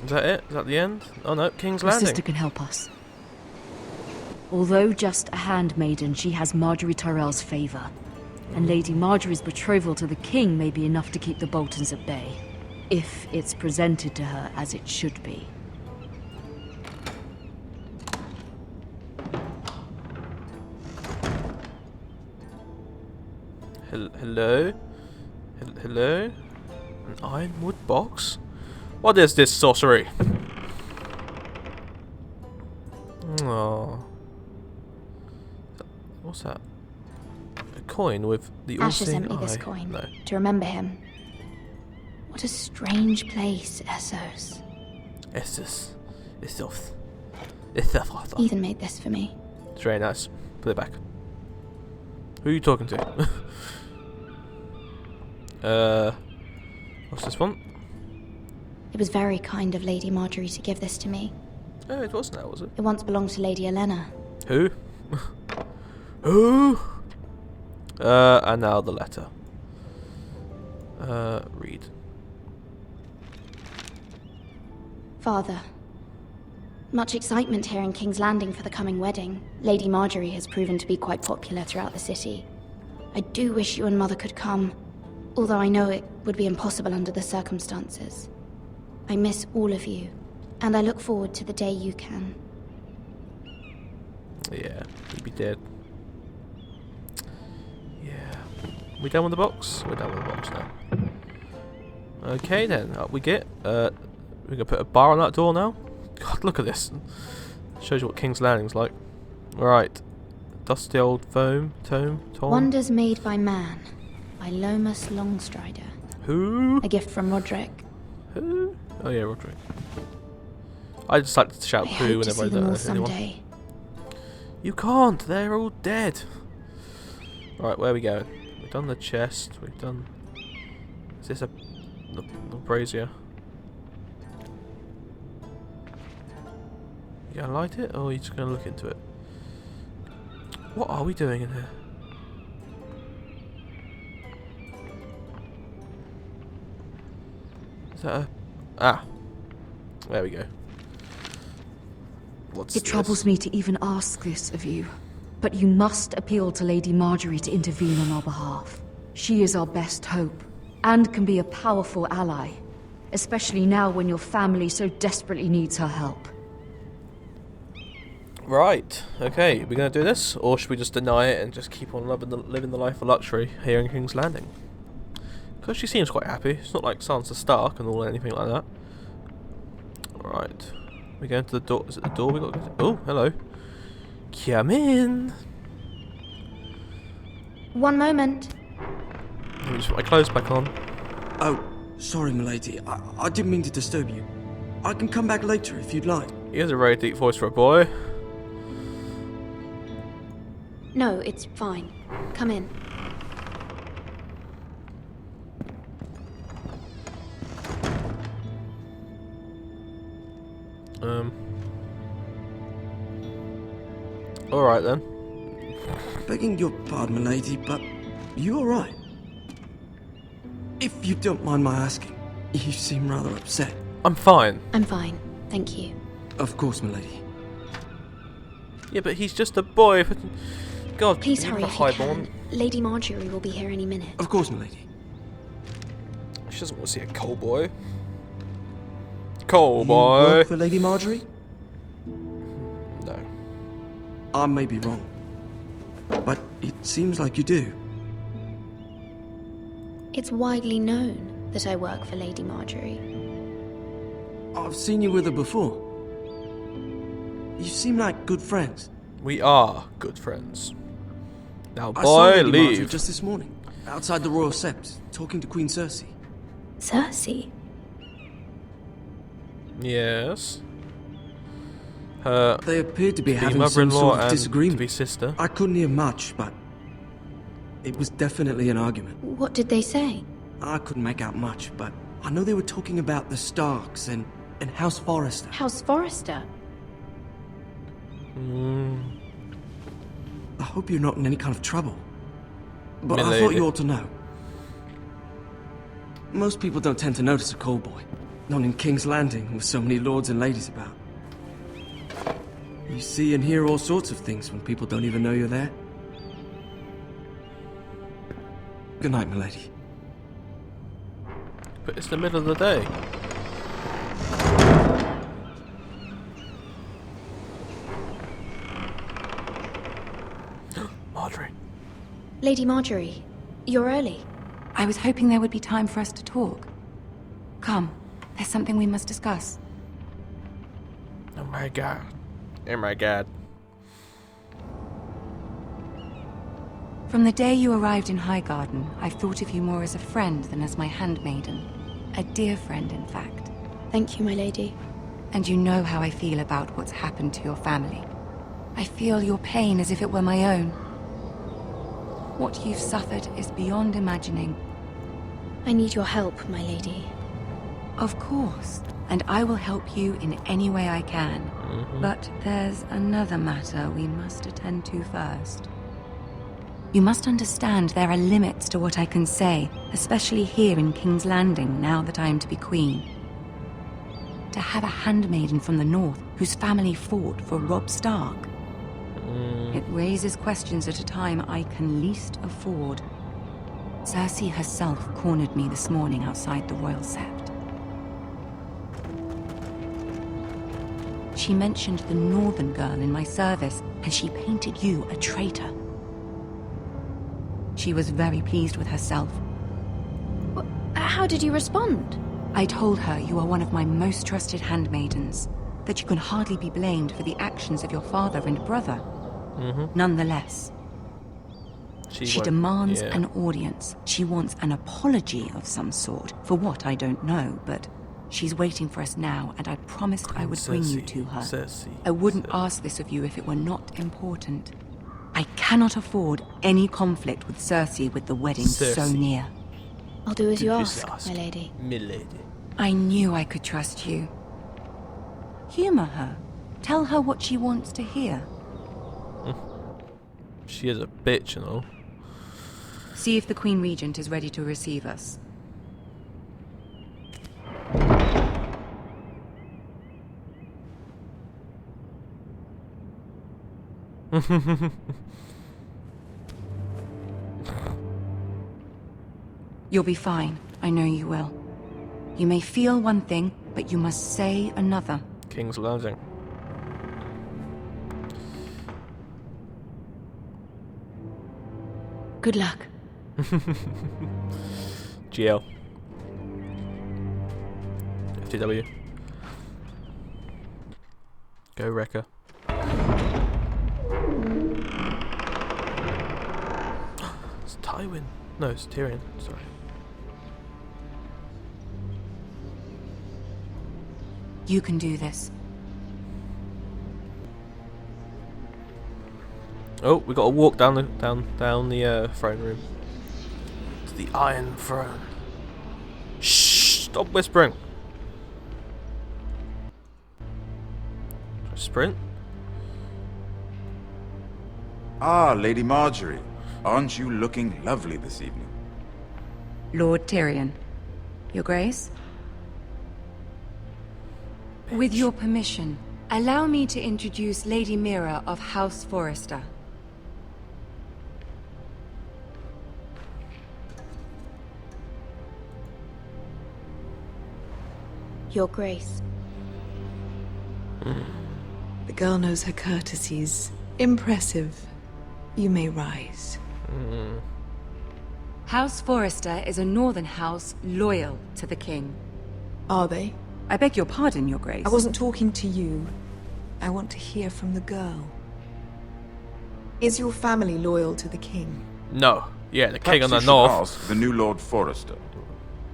Is that it? Is that the end? Oh no, King's Your Landing. sister can help us. Although just a handmaiden, she has Marjorie Tyrell's favour. And Lady Marjorie's betrothal to the king may be enough to keep the Boltons at bay. If it's presented to her as it should be. Hello? Hello? An ironwood box? What is this sorcery? Oh. What's that? A coin with the Asher all-seeing sent me this eye. coin No. to remember him. What a strange place, Essos. Essos. Essos. Ethan made this for me. It's very nice. Put it back. Who are you talking to? What's this one? It was very kind of Lady Marjorie to give this to me. Oh, it wasn't that, was it? It once belonged to Lady Elena. Who? Who? And now the letter. Read. Father. Much excitement here in King's Landing for the coming wedding. Lady Marjorie has proven to be quite popular throughout the city. I do wish you and Mother could come, although I know it would be impossible under the circumstances. I miss all of you, and I look forward to the day you can. Yeah, he'd be dead. Yeah. We done with the box? We're done with the box now. Okay then, up we get. We're gonna put a bar on that door now. God, look at this. Shows you what King's Landing's like. Right. Dusty old tome. Wonders Made by Man, by Lomas Longstrider. Who? A gift from Roderick. Who? Oh yeah, Roderick. I just like to shout I poo hope to whenever I see them all don't know anyone. someday. You can't, they're all dead. Right, where are we going? We've done the chest, we've done... Is this the brazier? You gonna light it, or are you just gonna look into it? What are we doing in here? Is that a... Ah! There we go. What's It troubles me to even ask this of you, but you must appeal to Lady Marjorie to intervene on our behalf. She is our best hope, and can be a powerful ally, especially now when your family so desperately needs her help. Right, okay, we're going to do this, or should we just deny it and just keep on living the life of luxury here in King's Landing? Because she seems quite happy. It's not like Sansa Stark and all anything like that. Right, we're going to the door. Is it the door we got to go to? Oh, hello. Come in. One moment. Let me just put my clothes back on. Oh, sorry, milady. I didn't mean to disturb you. I can come back later if you'd like. He has a very deep voice for a boy. No, it's fine. Come in. Alright then. Begging your pardon, milady, but you alright? If you don't mind my asking, you seem rather upset. I'm fine. I'm fine, thank you. Of course, milady. Yeah, but he's just a boy. God, Please you hurry have a if you highborn. can. Lady Marjorie will be here any minute. Of course, milady. She doesn't want to see a coal boy. You Coal boy. work for Lady Marjorie? No. I may be wrong, but it seems like you do. It's widely known that I work for Lady Marjorie. I've seen you with her before. You seem like good friends. We are good friends. Now, I saw boy, Lady Marjorie leave. just this morning, outside the Royal Sept, talking to Queen Cersei. Cersei? Yes. Her They appeared to be to be having some mother-in-law sort of and to disagreement. be sister. I couldn't hear much, but it was definitely an argument. What did they say? I couldn't make out much, but I know they were talking about the Starks and House Forrester. House Forrester? I hope you're not in any kind of trouble. But I Milady. thought you ought to know. Most people don't tend to notice a coal boy. Not in King's Landing, with so many lords and ladies about. You see and hear all sorts of things when people don't even know you're there. Good night, milady. But it's the middle of the day. Marjorie. Lady Marjorie, you're early. I was hoping there would be time for us to talk. Come, there's something we must discuss. Oh my god. Oh my god. From the day you arrived in Highgarden, I've thought of you more as a friend than as my handmaiden. A dear friend, in fact. Thank you, my lady. And you know how I feel about what's happened to your family. I feel your pain as if it were my own. What you've suffered is beyond imagining. I need your help, my lady. Of course, and I will help you in any way I can. But there's another matter we must attend to first. You must understand there are limits to what I can say, especially here in King's Landing, now that I am to be queen. To have a handmaiden from the north whose family fought for Robb Stark. It raises questions at a time I can least afford. Cersei herself cornered me this morning outside the Royal Sept. She mentioned the northern girl in my service, and she painted you a traitor. She was very pleased with herself. How did you respond? I told her you are one of my most trusted handmaidens, that you can hardly be blamed for the actions of your father and brother. Nonetheless, she demands an audience. She wants an apology of some sort, for what I don't know, but she's waiting for us now, and I promised I would bring you to her. I wouldn't ask this of you if it were not important. I cannot afford any conflict with Cersei with the wedding so near. I'll do as you ask, my lady. Milady. I knew I could trust you. Humor her. Tell her what she wants to hear. She is a bitch and all. See if the Queen Regent is ready to receive us. You'll be fine. I know you will. You may feel one thing, but you must say another. King's Landing. Good luck. GL. FTW. Go Wrecker. It's Tywin. No, it's Tyrion. Sorry. You can do this. Oh, we got to walk down the throne room to the Iron Throne. Shh! Stop whispering. Sprint. Ah, Lady Marjorie. Aren't you looking lovely this evening? Lord Tyrion. Your Grace? With your permission, allow me to introduce Lady Mira of House Forrester. Your Grace. The girl knows her courtesies. Impressive. You may rise. House Forrester is a northern house loyal to the king. Are they? I beg your pardon, Your Grace. I wasn't talking to you. I want to hear from the girl. Is your family loyal to the king? No. Yeah, the king on Perhaps the you should north. ask the new Lord Forrester.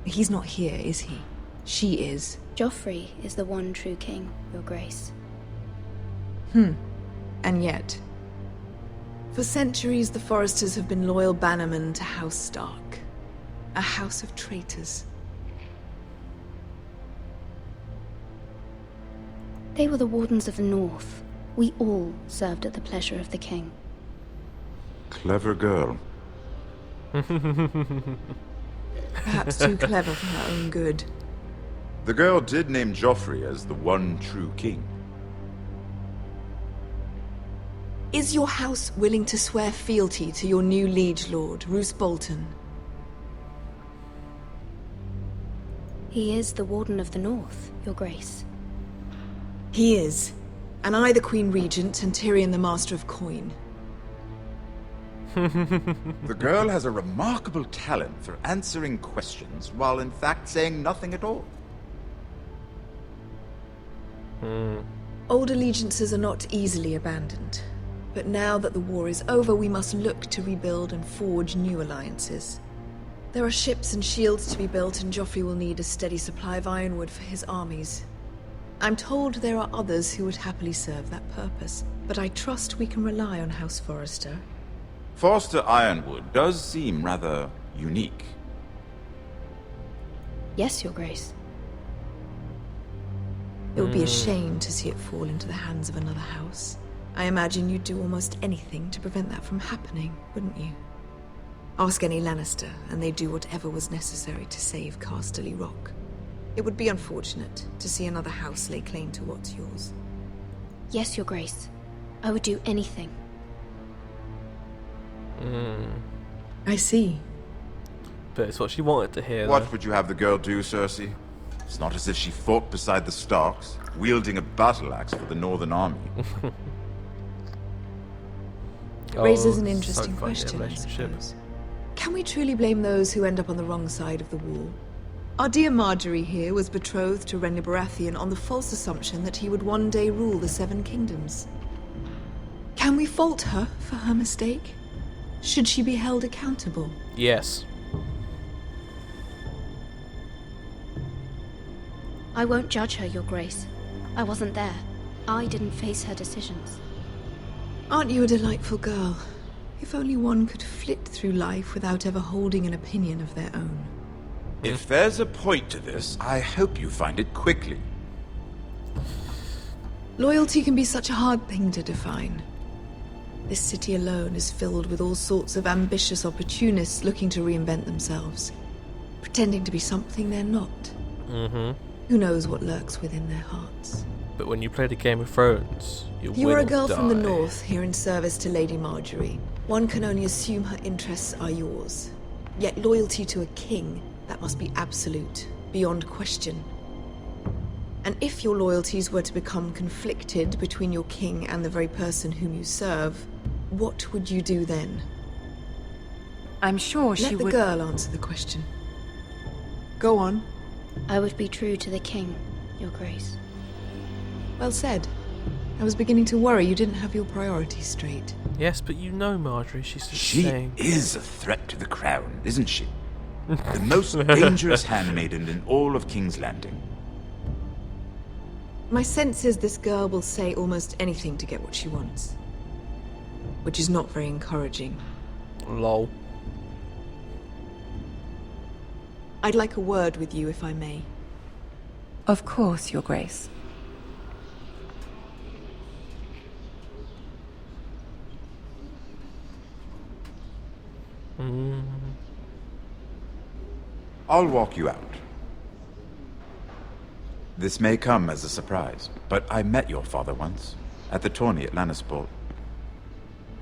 He's not here, is he? She is. Joffrey is the one true king, Your Grace. And yet, for centuries the Forresters have been loyal bannermen to House Stark. A house of traitors. They were the Wardens of the North. We all served at the pleasure of the king. Clever girl. Perhaps too clever for her own good. The girl did name Joffrey as the one true king. Is your house willing to swear fealty to your new liege lord, Roose Bolton? He is the Warden of the North, Your Grace. He is. And I the Queen Regent and Tyrion the Master of Coin. The girl has a remarkable talent for answering questions while in fact saying nothing at all. Old allegiances are not easily abandoned. But now that the war is over, we must look to rebuild and forge new alliances. There are ships and shields to be built, and Joffrey will need a steady supply of ironwood for his armies. I'm told there are others who would happily serve that purpose, but I trust we can rely on House Forrester. Forster Ironwood does seem rather unique. Yes, Your Grace. It would be a shame to see it fall into the hands of another house. I imagine you'd do almost anything to prevent that from happening, wouldn't you? Ask any Lannister, and they'd do whatever was necessary to save Casterly Rock. It would be unfortunate to see another house lay claim to what's yours. Yes, Your Grace. I would do anything. I see. But it's what she wanted to hear. What would you have the girl do, Cersei? It's not as if she fought beside the Starks, wielding a battle axe for the Northern Army. It raises an so interesting funny, question, I relationship. suppose. Can we truly blame those who end up on the wrong side of the wall? Our dear Marjorie here was betrothed to Renly Baratheon on the false assumption that he would one day rule the Seven Kingdoms. Can we fault her for her mistake? Should she be held accountable? Yes. I won't judge her, Your Grace. I wasn't there. I didn't face her decisions. Aren't you a delightful girl? If only one could flit through life without ever holding an opinion of their own. If there's a point to this, I hope you find it quickly. Loyalty can be such a hard thing to define. This city alone is filled with all sorts of ambitious opportunists looking to reinvent themselves, pretending to be something they're not. Who knows what lurks within their hearts? But when you play the Game of Thrones, You are a girl from the north, here in service to Lady Marjorie. One can only assume her interests are yours. Yet loyalty to a king, that must be absolute, beyond question. And if your loyalties were to become conflicted between your king and the very person whom you serve, what would you do then? I'm sure she Let the would... girl answer the question. Go on. I would be true to the king, Your Grace. Well said. I was beginning to worry you didn't have your priorities straight. Yes, but you know Marjorie, she's just She saying... is a threat to the crown, isn't she? The most dangerous handmaiden in all of King's Landing. My sense is this girl will say almost anything to get what she wants. Which is not very encouraging. Lol. I'd like a word with you, if I may. Of course, Your Grace. I'll walk you out. This may come as a surprise, but I met your father once, at the tourney at Lannisport.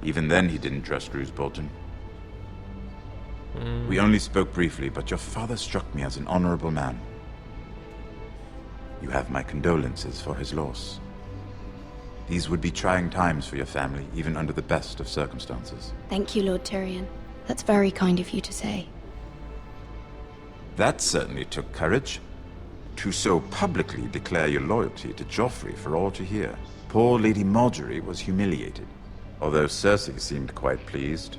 Even then he didn't trust Roose Bolton. We only spoke briefly, but your father struck me as an honorable man. You have my condolences for his loss. These would be trying times for your family, even under the best of circumstances. Thank you, Lord Tyrion. That's very kind of you to say. That certainly took courage. To so publicly declare your loyalty to Joffrey for all to hear. Poor Lady Marjorie was humiliated, although Cersei seemed quite pleased.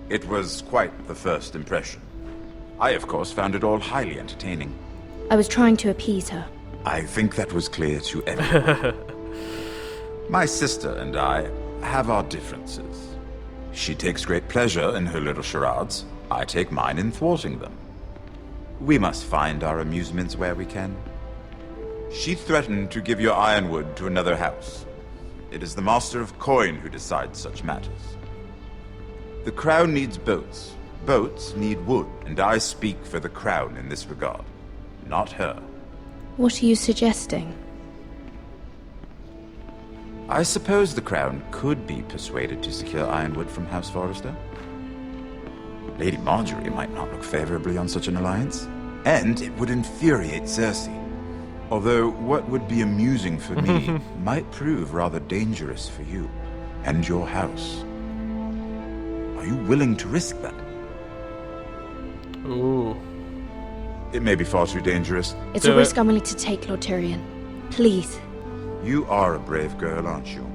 It was quite the first impression. I, of course, found it all highly entertaining. I was trying to appease her. I think that was clear to everyone. My sister and I have our differences. She takes great pleasure in her little charades. I take mine in thwarting them. We must find our amusements where we can. She threatened to give your ironwood to another house. It is the Master of Coin who decides such matters. The Crown needs boats. Boats need wood, and I speak for the Crown in this regard. not her. What are you suggesting? I suppose the Crown could be persuaded to secure Ironwood from House Forrester. Lady Marjorie might not look favorably on such an alliance, and it would infuriate Cersei. Although what would be amusing for me might prove rather dangerous for you and your house. Are you willing to risk that? Ooh. It may be far too dangerous. It's Do a risk it. I'm willing to take, Lord Tyrion. Please. You are a brave girl, aren't you?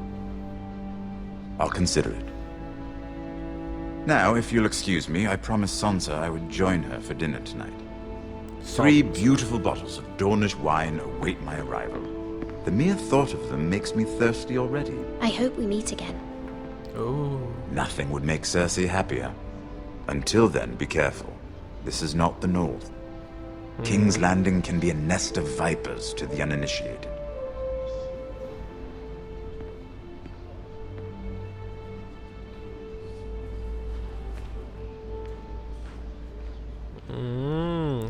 I'll consider it. Now, if you'll excuse me, I promised Sansa I would join her for dinner tonight. 3 beautiful bottles of Dornish wine await my arrival. The mere thought of them makes me thirsty already. I hope we meet again. Ooh. Nothing would make Cersei happier. Until then, be careful. This is not the North. King's Landing can be a nest of vipers to the uninitiated.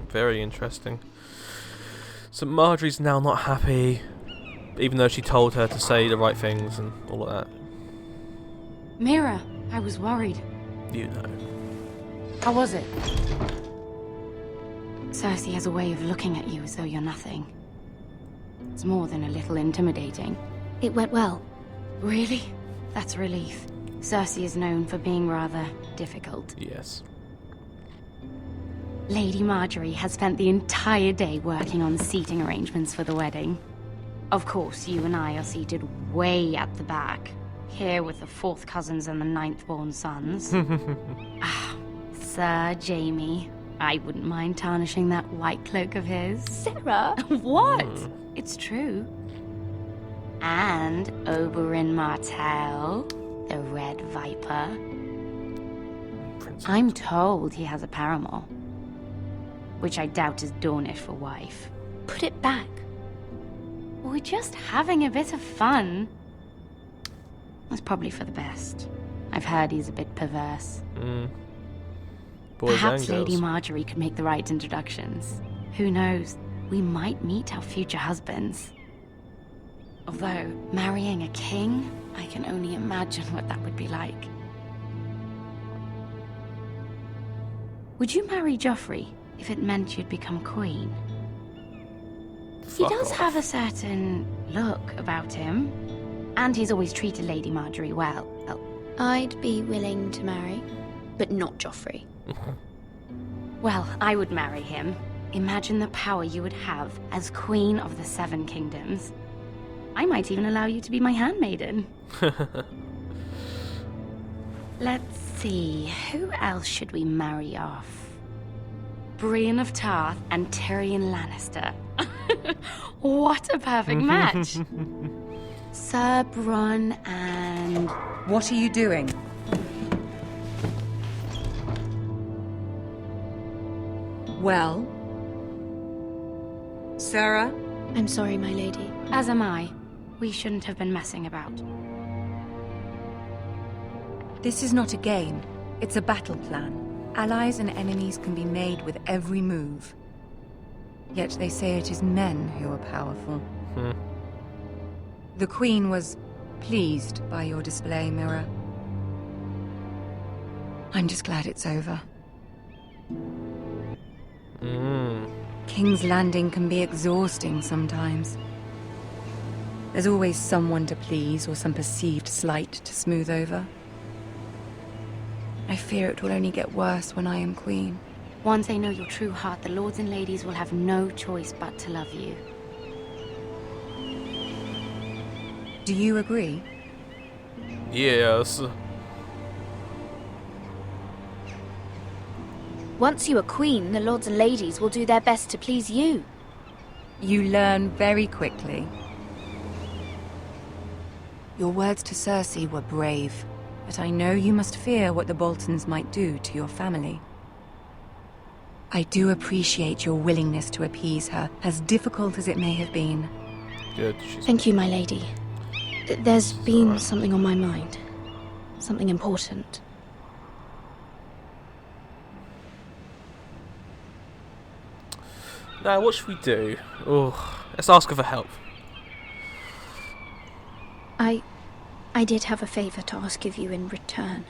Very interesting. So Marjorie's now not happy, even though she told her to say the right things and all of that. Mira, I was worried. You know. How was it? Cersei has a way of looking at you as though you're nothing. It's more than a little intimidating. It went well. Really? That's a relief. Cersei is known for being rather difficult. Yes. Lady Marjorie has spent the entire day working on seating arrangements for the wedding. Of course, you and I are seated way at the back, here with the 4th cousins and the 9th-born sons. Sir Jaime, I wouldn't mind tarnishing that white cloak of his. Sarah! What? It's true. And Oberyn Martell, the Red Viper. I'm told he has a paramour, which I doubt is Dornish for wife. Put it back. We're just having a bit of fun. That's probably for the best. I've heard he's a bit perverse. Boys Perhaps and girls. Lady Marjorie could make the right introductions. Who knows? We might meet our future husbands. Although, marrying a king, I can only imagine what that would be like. Would you marry Joffrey if it meant you'd become queen? Fuck He does off. have a certain look about him, and he's always treated Lady Marjorie well. I'd be willing to marry, but not Joffrey. Well, I would marry him. Imagine the power you would have as Queen of the 7 Kingdoms. I might even allow you to be my handmaiden. Let's see, who else should we marry off? Brienne of Tarth and Tyrion Lannister. What a perfect match! Sir Bronn and... What are you doing? Well? Sarah? I'm sorry, my lady. As am I. We shouldn't have been messing about. This is not a game. It's a battle plan. Allies and enemies can be made with every move. Yet they say it is men who are powerful. The Queen was pleased by your display, Mira. I'm just glad it's over. King's Landing can be exhausting sometimes. There's always someone to please or some perceived slight to smooth over. I fear it will only get worse when I am queen. Once they know your true heart, the lords and ladies will have no choice but to love you. Do you agree? Yes. Once you are queen, the lords and ladies will do their best to please you. You learn very quickly. Your words to Cersei were brave, but I know you must fear what the Boltons might do to your family. I do appreciate your willingness to appease her, as difficult as it may have been. Good. Thank you, my lady. There's been something on my mind. Something important. Now, what should we do? Oh, let's ask her for help. I did have a favor to ask of you in return.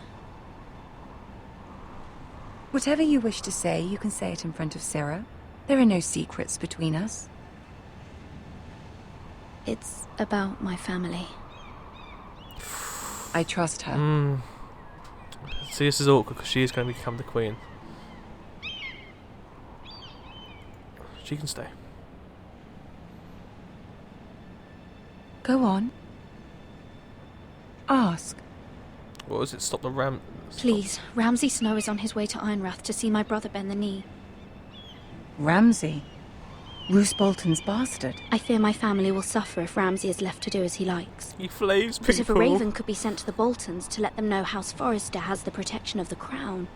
Whatever you wish to say, you can say it in front of Sarah. There are no secrets between us. It's about my family. I trust her. See, this is awkward because she is going to become the queen. She can stay. Go on. Ask. What was it? Stop the ram... Please, Ramsay Snow is on his way to Ironrath to see my brother bend the knee. Ramsay? Roose Bolton's bastard. I fear my family will suffer if Ramsay is left to do as he likes. He flames people. But if a raven could be sent to the Boltons to let them know House Forrester has the protection of the crown...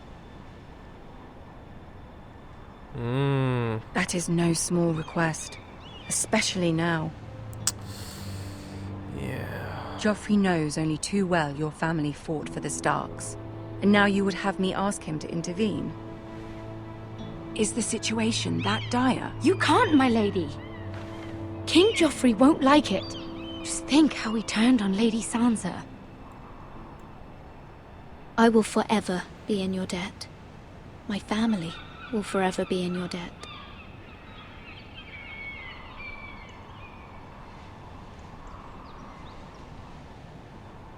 That is no small request. Especially now. Yeah. Joffrey knows only too well your family fought for the Starks. And now you would have me ask him to intervene? Is the situation that dire? You can't, my lady. King Joffrey won't like it. Just think how he turned on Lady Sansa. I will forever be in your debt. My family will forever be in your debt.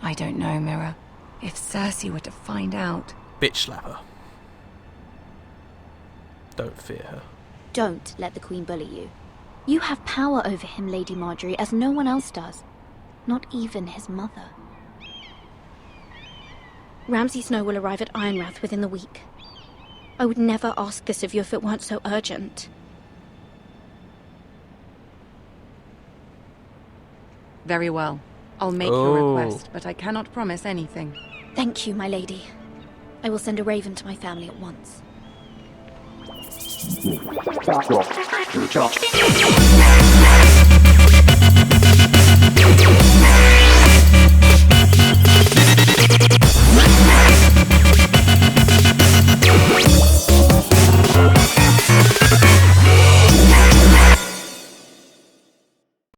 I don't know, Mira. If Cersei were to find out... Bitch slap her. Don't fear her. Don't let the Queen bully you. You have power over him, Lady Marjorie, as no one else does. Not even his mother. Ramsay Snow will arrive at Ironrath within the week. I would never ask this of you if it weren't so urgent. Very well. I'll make your request, but I cannot promise anything. Thank you, my lady. I will send a raven to my family at once. Chop.